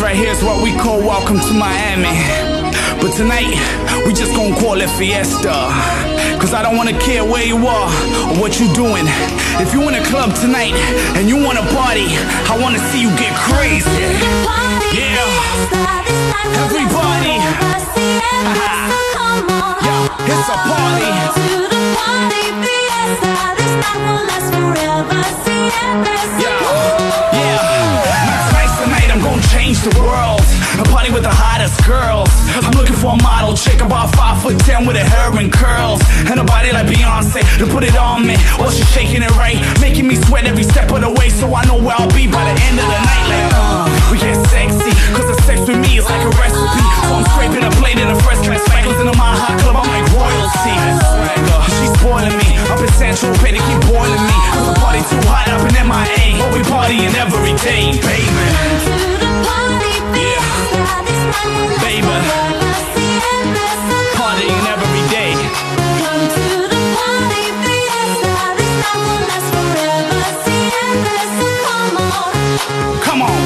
right here is what we call Welcome to Miami. But tonight, we just gonna call it Fiesta. Cause I don't wanna care where you are or what you doing. If you in a club tonight and you wanna party, I wanna see you get crazy. Yeah, everybody. Yeah, it's a party. Change the world, a party with the hottest girls. I'm looking for a model chick about 5'10" with her hair and curls, and a body like Beyonce to put it on me. Well, she's shaking it right, making me sweat every step of the way. So I know where I'll be by the end of the night. Like, we get sexy, cause the sex with me is like a recipe. So I'm scraping a plate in a first class cycles into my hot club, I'm like royalty. She's spoiling me, up in Central Pay, they keep boiling me. Cause the party too hot up in MIA, but we partying every day, baby. Baby, partying every day. Come to the party, Fiesta. This night will last forever. Fiesta, come on. Come on.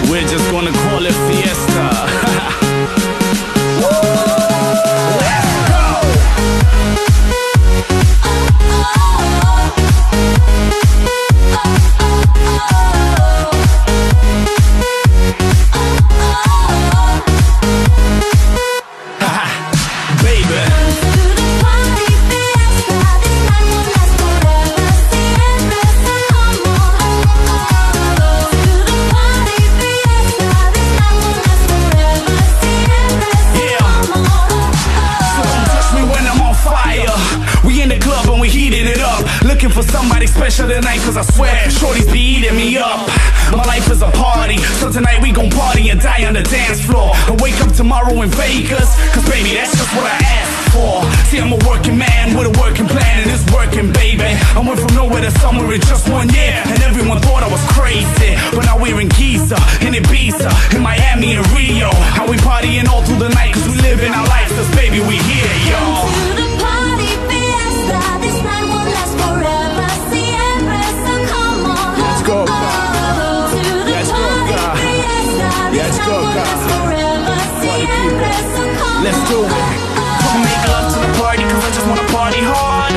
We're just gonna call it Fiesta. Looking for somebody special tonight, cause I swear shorties be eating me up. My life is a party, so tonight we gon' party and die on the dance floor. And wake up tomorrow in Vegas, cause baby, that's just what I asked for. See, I'm a working man with a working plan, and it's working, baby. I went from nowhere to somewhere in just 1 year, and everyone thought I was crazy. But now we're in Giza, in Ibiza, in Miami and Rio. And we partying all through the night, cause we living our lives, cause baby, we here, y'all. Let's do it. Come make love to the party, cause I just wanna party hard.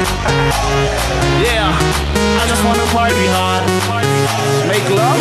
Yeah, I just wanna party hard. Make love.